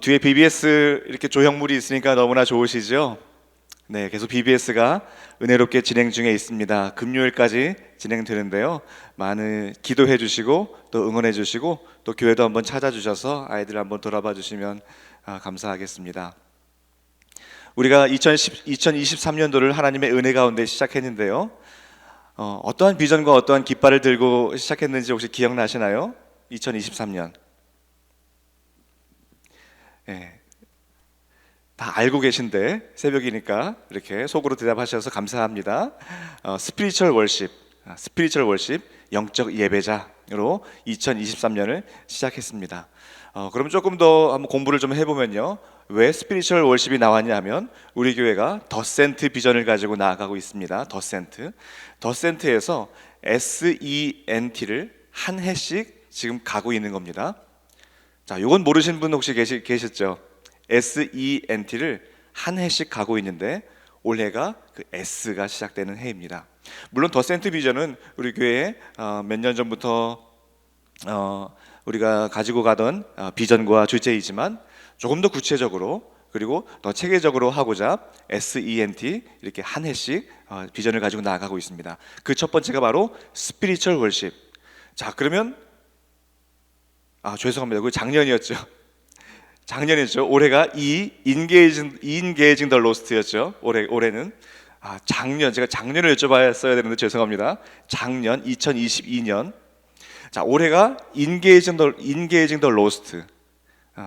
뒤에 BBS 이렇게 조형물이 있으니까 너무나 좋으시죠? 네, 계속 BBS가 은혜롭게 진행 중에 있습니다. 금요일까지 진행되는데요. 많은 기도해 주시고 또 응원해 주시고 또 교회도 한번 찾아주셔서 아이들 한번 돌아봐 주시면 감사하겠습니다. 우리가 2023년도를 하나님의 은혜 가운데 시작했는데요. 어떠한 비전과 어떠한 깃발을 들고 시작했는지 혹시 기억나시나요? 2023년. 네, 다 알고 계신데 새벽이니까 이렇게 속으로 대답하셔서 감사합니다. 스피리추얼 월십, 영적 예배자로 2023년을 시작했습니다. 그럼 조금 더 한번 공부를 좀 해보면요. 왜 스피리추얼 월십이 나왔냐면 우리 교회가 더센트 비전을 가지고 나아가고 있습니다. 더센트에서 SENT를 한 해씩 지금 가고 있는 겁니다. 자, 이건 모르신 분 혹시 계셨죠? SENT를 한 해씩 가고 있는데 올해가 그 S가 시작되는 해입니다. 물론 더 센트 비전은 우리 교회에 몇 년 전부터 우리가 가지고 가던 비전과 주제이지만 조금 더 구체적으로 그리고 더 체계적으로 하고자 SENT 이렇게 한 해씩 비전을 가지고 나아가고 있습니다. 그 첫 번째가 바로 스피리추얼 월십. 자, 그러면 죄송합니다. 그 작년이었죠. 올해가 인게이징 더 로스트였죠. 올해는 제가 작년을 여쭤봤어야 되는데 죄송합니다. 작년 2022년. 자, 올해가 인게이징 더 로스트.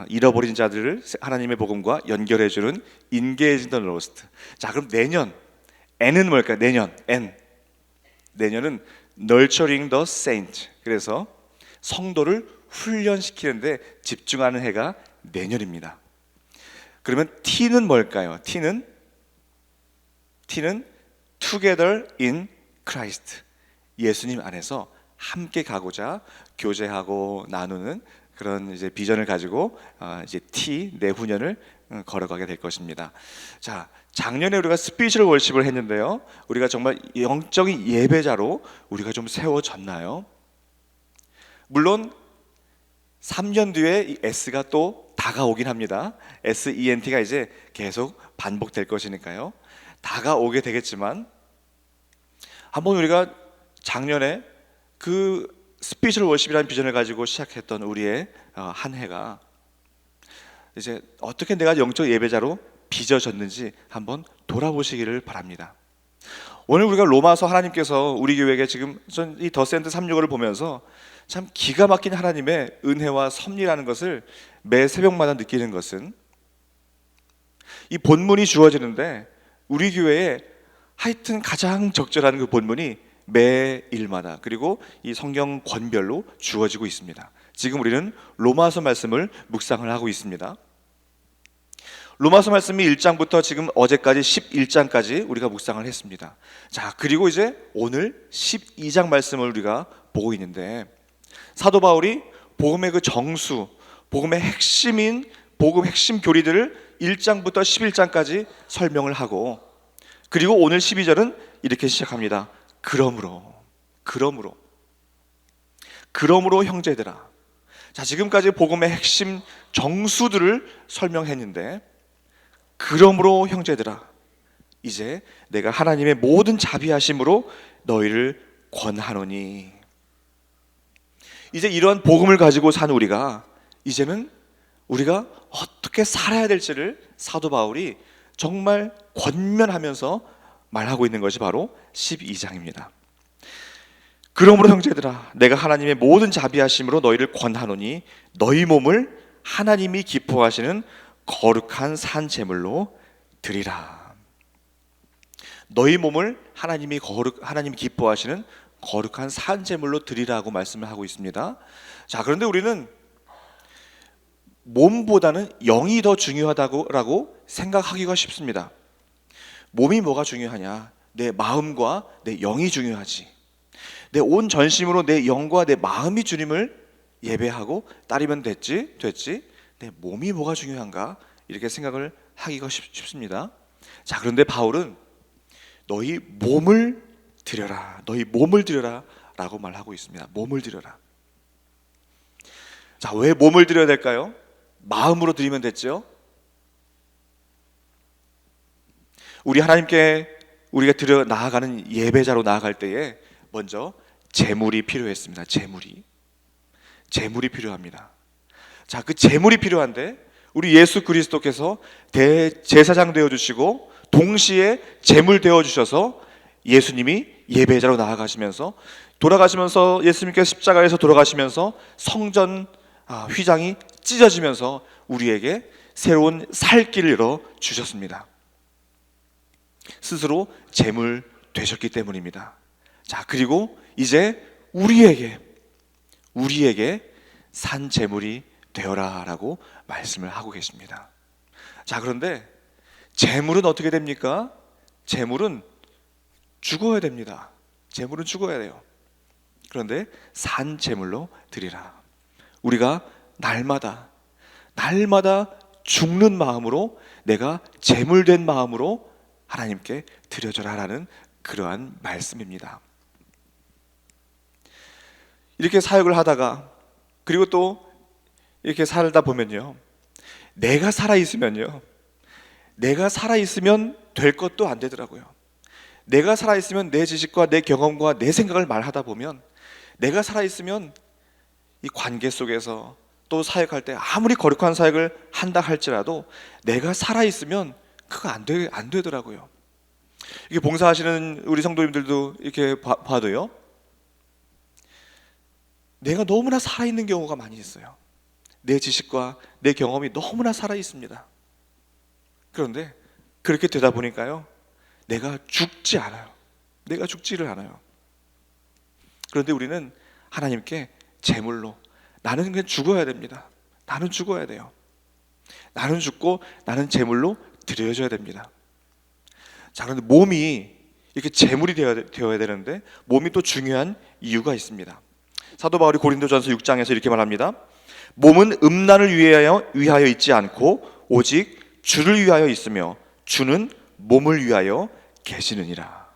잃어버린 자들을 하나님의 복음과 연결해 주는 인게이징 더 로스트. 자, 그럼 내년 N은 뭘까요? 내년은 nurturing the saint. 그래서 성도를 훈련시키는데 집중하는 해가 내년입니다. 그러면 T는 뭘까요? T는 together in Christ. 예수님 안에서 함께 가고자 교제하고 나누는 그런 이제 비전을 가지고 이제 내후년을 걸어가게 될 것입니다. 자, 작년에 우리가 스피리추얼 월십을 했는데요. 우리가 정말 영적인 예배자로 우리가 좀 세워졌나요? 물론 3년 뒤에 이 S가 또 다가오긴 합니다. SENT가 이제 계속 반복될 것이니까요. 다가오게 되겠지만 한번 우리가 작년에 그 스피리추얼 월십이라는 비전을 가지고 시작했던 우리의 한 해가 이제 어떻게 내가 영적 예배자로 빚어졌는지 한번 돌아보시기를 바랍니다. 오늘 우리가 로마서 하나님께서 우리 교회에게 지금 이 더센트 365를 보면서 참 기가 막힌 하나님의 은혜와 섭리라는 것을 매 새벽마다 느끼는 것은 이 본문이 주어지는데 우리 교회에 하여튼 가장 적절한 그 본문이 매일마다 그리고 이 성경 권별로 주어지고 있습니다. 지금 우리는 로마서 말씀을 묵상을 하고 있습니다. 로마서 말씀이 1장부터 지금 어제까지 11장까지 우리가 묵상을 했습니다. 자, 그리고 이제 오늘 12장 말씀을 우리가 보고 있는데 사도 바울이 복음의 그 정수, 복음의 핵심인 복음 핵심 교리들을 1장부터 11장까지 설명을 하고 그리고 오늘 12절은 이렇게 시작합니다. 그러므로 형제들아. 자, 지금까지 복음의 핵심 정수들을 설명했는데 그러므로 형제들아 이제 내가 하나님의 모든 자비하심으로 너희를 권하노니. 이제 이러한 복음을 가지고 산 우리가 이제는 우리가 어떻게 살아야 될지를 사도 바울이 정말 권면하면서 말하고 있는 것이 바로 12장입니다. 그러므로 형제들아 내가 하나님의 모든 자비하심으로 너희를 권하노니 너희 몸을 하나님이 기뻐하시는 거룩한 산 제물로 드리라. 너희 몸을 하나님이 기뻐하시는 거룩한 산 제물로 드리라고 말씀을 하고 있습니다. 자, 그런데 우리는 몸보다는 영이 더 중요하다고 생각하기가 쉽습니다. 몸이 뭐가 중요하냐? 내 마음과 내 영이 중요하지. 내 온 전심으로 내 영과 내 마음이 주님을 예배하고 따르면 됐지. 내 몸이 뭐가 중요한가? 이렇게 생각을 하기가 쉽습니다. 자, 그런데 바울은 너희 몸을 드려라 라고 말하고 있습니다. 몸을 드려라. 자, 왜 몸을 드려야 될까요? 마음으로 드리면 됐죠. 우리 하나님께 우리가 드려 나아가는 예배자로 나아갈 때에 먼저 제물이 필요했습니다. 제물이 필요합니다. 자, 그 제물이 필요한데 우리 예수 그리스도께서 대제사장 되어 주시고 동시에 제물 되어 주셔서 예수님이 예배자로 나아가시면서 돌아가시면서 예수님께서 십자가에서 돌아가시면서 성전 휘장이 찢어지면서 우리에게 새로운 살 길을 열어 주셨습니다. 스스로 제물 되셨기 때문입니다. 자, 그리고 이제 우리에게 산 제물이 되어라라고 말씀을 하고 계십니다. 자, 그런데 제물은 어떻게 됩니까? 제물은 죽어야 됩니다. 제물은 죽어야 돼요. 그런데 산 제물로 드리라. 우리가 날마다 죽는 마음으로, 내가 제물된 마음으로 하나님께 드려져라라는 그러한 말씀입니다. 이렇게 사역을 하다가 그리고 또 이렇게 살다 보면요, 내가 살아있으면 될 것도 안 되더라고요. 내가 살아있으면 내 지식과 내 경험과 내 생각을 말하다 보면, 내가 살아있으면 이 관계 속에서 또 사역할 때 아무리 거룩한 사역을 한다 할지라도 내가 살아있으면 그거 안 되더라고요. 이게 봉사하시는 우리 성도님들도 이렇게 봐도요, 내가 너무나 살아있는 경우가 많이 있어요. 내 지식과 내 경험이 너무나 살아있습니다. 그런데 그렇게 되다 보니까요, 내가 죽지를 않아요. 그런데 우리는 하나님께 제물로, 나는 그냥 죽어야 됩니다. 나는 죽어야 돼요. 나는 죽고 나는 제물로 드려져야 됩니다. 자, 그런데 몸이 이렇게 제물이 되어야 되는데 몸이 또 중요한 이유가 있습니다. 사도 바울이 고린도전서 6장에서 이렇게 말합니다. 몸은 음란을 위하여 있지 않고 오직 주를 위하여 있으며 주는 몸을 위하여 계시느니라.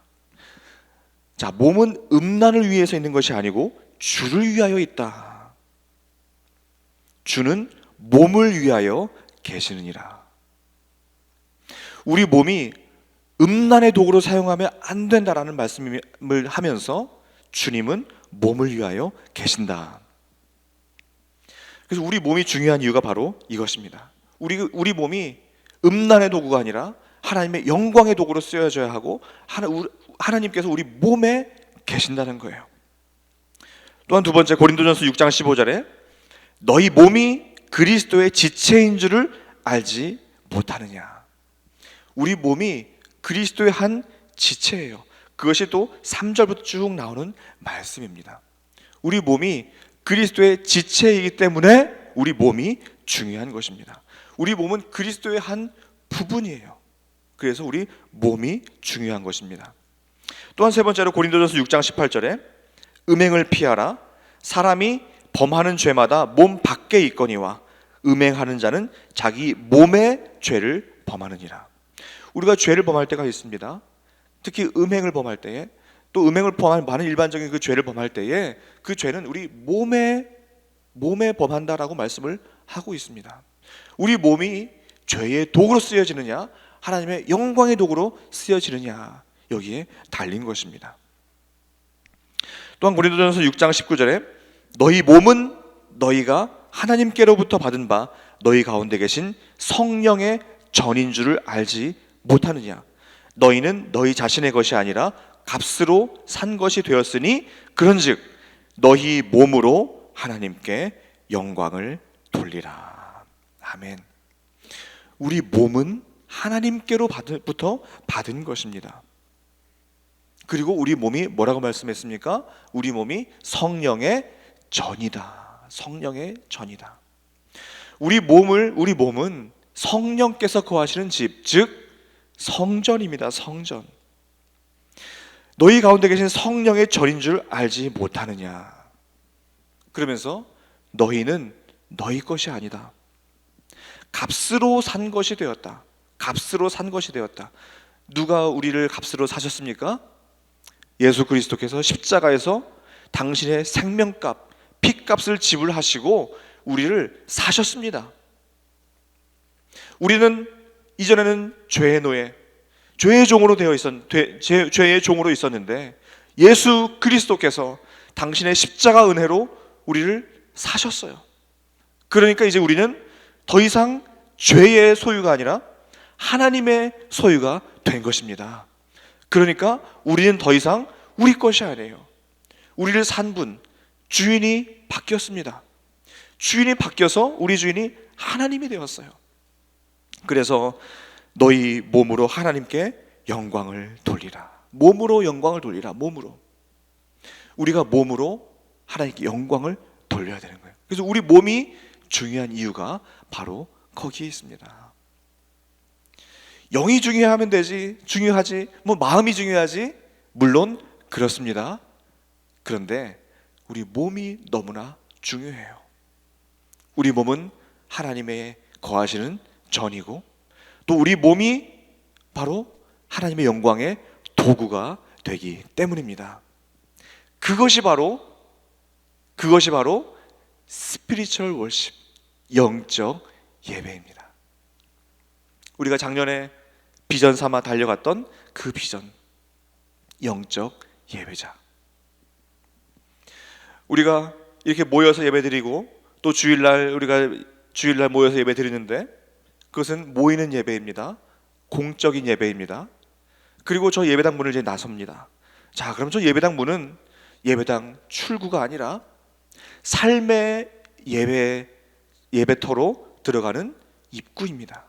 자, 몸은 음란을 위해서 있는 것이 아니고 주를 위하여 있다. 주는 몸을 위하여 계시느니라. 우리 몸이 음란의 도구로 사용하면 안 된다라는 말씀을 하면서 주님은 몸을 위하여 계신다. 그래서 우리 몸이 중요한 이유가 바로 이것입니다. 우리 몸이 음란의 도구가 아니라 하나님의 영광의 도구로 쓰여져야 하고 하나님께서 우리 몸에 계신다는 거예요. 또한 두 번째, 고린도전서 6장 15절에 너희 몸이 그리스도의 지체인 줄을 알지 못하느냐. 우리 몸이 그리스도의 한 지체예요. 그것이 또 3절부터 쭉 나오는 말씀입니다. 우리 몸이 그리스도의 지체이기 때문에 우리 몸이 중요한 것입니다. 우리 몸은 그리스도의 한 부분이에요. 그래서 우리 몸이 중요한 것입니다. 또한 세 번째로 고린도전서 6장 18절에 음행을 피하라. 사람이 범하는 죄마다 몸 밖에 있거니와 음행하는 자는 자기 몸의 죄를 범하느니라. 우리가 죄를 범할 때가 있습니다. 특히 음행을 범할 때에, 또 음행을 범할 많은 일반적인 그 죄를 범할 때에 그 죄는 우리 몸에 범한다라고 말씀을 하고 있습니다. 우리 몸이 죄의 도구로 쓰여지느냐 하나님의 영광의 도구로 쓰여지느냐, 여기에 달린 것입니다. 또한 고린도전서 6장 19절에 너희 몸은 너희가 하나님께로부터 받은 바 너희 가운데 계신 성령의 전인 줄을 알지 못하느냐. 너희는 너희 자신의 것이 아니라 값으로 산 것이 되었으니 그런즉 너희 몸으로 하나님께 영광을 돌리라. 아멘. 우리 몸은 하나님께로부터 받은 것입니다. 그리고 우리 몸이 뭐라고 말씀했습니까? 우리 몸이 성령의 전이다. 성령의 전이다. 우리 몸은 성령께서 거하시는 집, 즉 성전입니다. 성전. 너희 가운데 계신 성령의 전인 줄 알지 못하느냐. 그러면서 너희는 너희 것이 아니다. 값으로 산 것이 되었다. 값으로 산 것이 되었다. 누가 우리를 값으로 사셨습니까? 예수 그리스도께서 십자가에서 당신의 생명값, 피값을 지불하시고 우리를 사셨습니다. 우리는 이전에는 죄의 노예, 죄의 종으로 죄의 종으로 있었는데 예수 그리스도께서 당신의 십자가 은혜로 우리를 사셨어요. 그러니까 이제 우리는 더 이상 죄의 소유가 아니라 하나님의 소유가 된 것입니다. 그러니까 우리는 더 이상 우리 것이 아니에요. 우리를 산 분, 주인이 바뀌었습니다. 주인이 바뀌어서 우리 주인이 하나님이 되었어요. 그래서 너희 몸으로 하나님께 영광을 돌리라. 몸으로 영광을 돌리라. 몸으로. 우리가 몸으로 하나님께 영광을 돌려야 되는 거예요. 그래서 우리 몸이 중요한 이유가 바로 거기에 있습니다. 영이 중요하면 되지, 중요하지, 마음이 중요하지, 물론 그렇습니다. 그런데 우리 몸이 너무나 중요해요. 우리 몸은 하나님의 거하시는 전이고, 또 우리 몸이 바로 하나님의 영광의 도구가 되기 때문입니다. 그것이 바로 스피리추얼 월십, 영적 예배입니다. 우리가 작년에 비전 삼아 달려갔던 그 비전, 영적 예배자. 우리가 이렇게 모여서 예배드리고 또 우리가 주일날 모여서 예배드리는데 그것은 모이는 예배입니다. 공적인 예배입니다. 그리고 저 예배당 문을 이제 나섭니다. 자, 그럼 저 예배당 문은 예배당 출구가 아니라 삶의 예배터로 들어가는 입구입니다.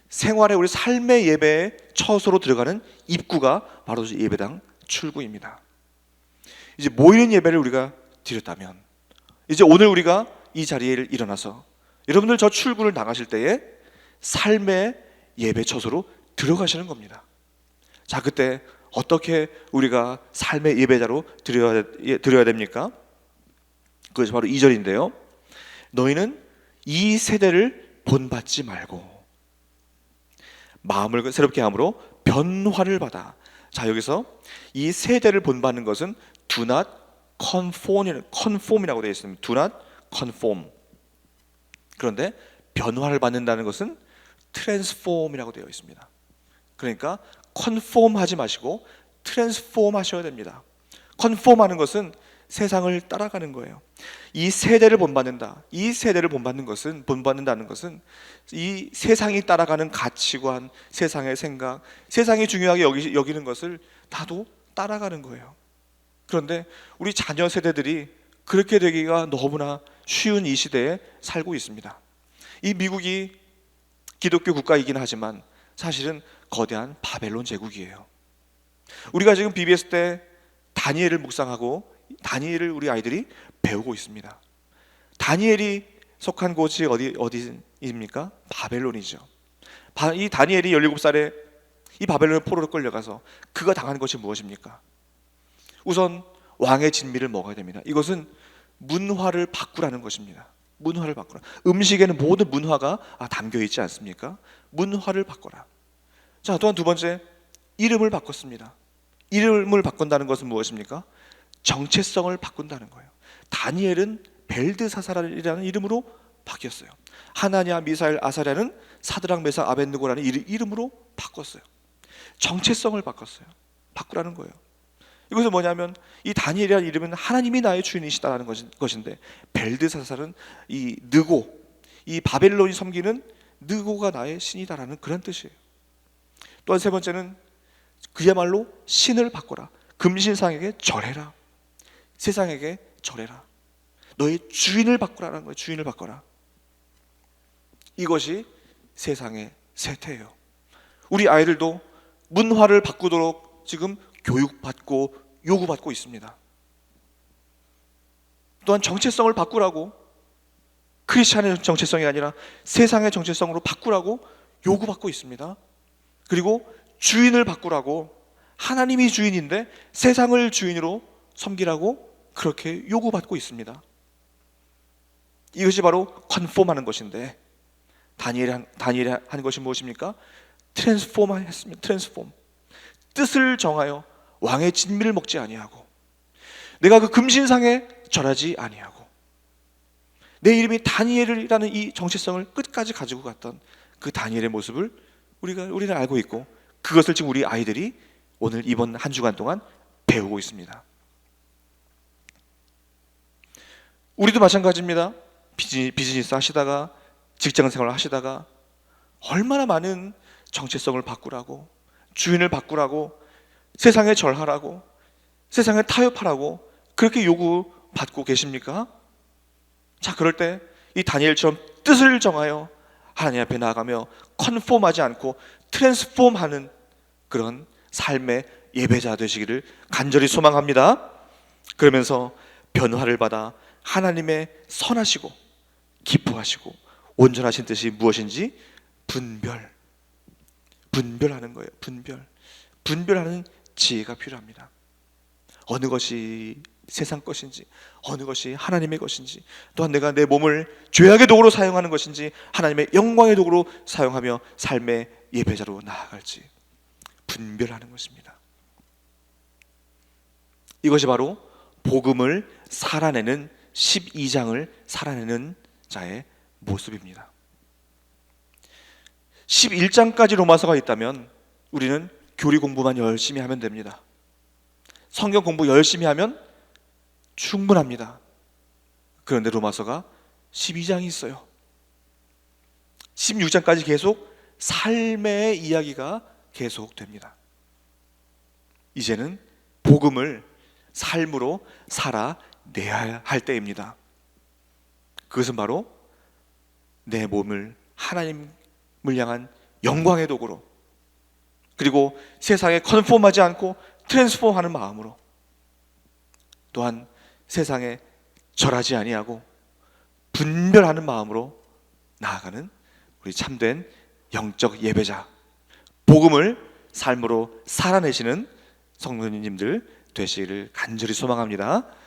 생활의 우리 삶의 예배의 처소로 들어가는 입구가 바로 예배당 출구입니다. 이제 모이는 예배를 우리가 드렸다면, 이제 오늘 우리가 이 자리에 일어나서 여러분들 저 출구를 나가실 때에 삶의 예배 처소로 들어가시는 겁니다. 자, 그때 어떻게 우리가 삶의 예배자로 드려야 됩니까? 그것이 바로 2절인데요. 너희는 이 세대를 본받지 말고 마음을 새롭게 함으로 변화를 받아. 자, 여기서 이 세대를 본받는 것은 do not conform이라고 되어 있습니다. do not conform. 그런데 변화를 받는다는 것은 transform이라고 되어 있습니다. 그러니까 conform 하지 마시고 transform 하셔야 됩니다. conform 하는 것은 세상을 따라가는 거예요. 이 세대를 본받는다는 것은 이 세상이 따라가는 가치관, 세상의 생각, 세상이 중요하게 여기는 것을 나도 따라가는 거예요. 그런데 우리 자녀 세대들이 그렇게 되기가 너무나 쉬운 이 시대에 살고 있습니다. 이 미국이 기독교 국가이긴 하지만 사실은 거대한 바벨론 제국이에요. 우리가 지금 BBS 때 다니엘을 묵상하고 다니엘을 우리 아이들이 배우고 있습니다. 다니엘이 속한 곳이 어디입니까? 바벨론이죠. 이 다니엘이 17살에 이 바벨론의 포로로 끌려가서 그가 당한 것이 무엇입니까? 우선 왕의 진미를 먹어야 됩니다. 이것은 문화를 바꾸라는 것입니다. 문화를 바꾸라. 음식에는 모든 문화가 담겨 있지 않습니까? 문화를 바꿔라. 자, 또한 두 번째, 이름을 바꿨습니다. 이름을 바꾼다는 것은 무엇입니까? 정체성을 바꾼다는 거예요. 다니엘은 벨드사살이라는 이름으로 바뀌었어요. 하나냐, 미사엘, 아사랴는 사드락, 메삭, 아벳느고라는 이름으로 바꿨어요. 정체성을 바꿨어요. 바꾸라는 거예요. 이것은 뭐냐면 이 다니엘이라는 이름은 하나님이 나의 주인이시다라는 것인데, 벨드사살은 이 바벨론이 섬기는 느고가 나의 신이다라는 그런 뜻이에요. 또한 세 번째는 그야말로 신을 바꿔라. 금신상에게 절해라. 세상에게 절해라. 너의 주인을 바꾸라는 거예요. 주인을 바꿔라. 이것이 세상의 세태예요. 우리 아이들도 문화를 바꾸도록 지금 교육받고 요구받고 있습니다. 또한 정체성을 바꾸라고, 크리스찬의 정체성이 아니라 세상의 정체성으로 바꾸라고 요구받고 있습니다. 그리고 주인을 바꾸라고, 하나님이 주인인데 세상을 주인으로 섬기라고 그렇게 요구받고 있습니다. 이것이 바로 컨폼하는 것인데, 다니엘이 한 것이 무엇입니까? 트랜스폼 했습니다. 트랜스폼. 뜻을 정하여 왕의 진미를 먹지 아니하고, 내가 그 금신상에 절하지 아니하고, 내 이름이 다니엘이라는 이 정체성을 끝까지 가지고 갔던 그 다니엘의 모습을 우리는 알고 있고, 그것을 지금 우리 아이들이 오늘 이번 한 주간 동안 배우고 있습니다. 우리도 마찬가지입니다. 비즈니스 하시다가, 직장 생활 하시다가 얼마나 많은 정체성을 바꾸라고, 주인을 바꾸라고, 세상에 절하라고, 세상에 타협하라고 그렇게 요구받고 계십니까? 자, 그럴 때 이 다니엘처럼 뜻을 정하여 하나님 앞에 나아가며 컨폼하지 않고 트랜스폼하는 그런 삶의 예배자 되시기를 간절히 소망합니다. 그러면서 변화를 받아 하나님의 선하시고 기뻐하시고 온전하신 뜻이 무엇인지 분별하는 거예요. 분별하는 지혜가 필요합니다. 어느 것이 세상 것인지, 어느 것이 하나님의 것인지, 또한 내가 내 몸을 죄악의 도구로 사용하는 것인지 하나님의 영광의 도구로 사용하며 삶의 예배자로 나아갈지 분별하는 것입니다. 이것이 바로 복음을 살아내는 12장을 살아내는 자의 모습입니다. 11장까지 로마서가 있다면 우리는 교리 공부만 열심히 하면 됩니다. 성경 공부 열심히 하면 충분합니다. 그런데 로마서가 12장이 있어요. 16장까지 계속 삶의 이야기가 계속됩니다. 이제는 복음을 삶으로 살아내야 할 때입니다. 그것은 바로 내 몸을 하나님을 향한 영광의 도구로, 그리고 세상에 컨폼하지 않고 트랜스폼하는 마음으로, 또한 세상에 절하지 아니하고 분별하는 마음으로 나아가는 우리 참된 영적 예배자, 복음을 삶으로 살아내시는 성도님들 되시기를 간절히 소망합니다.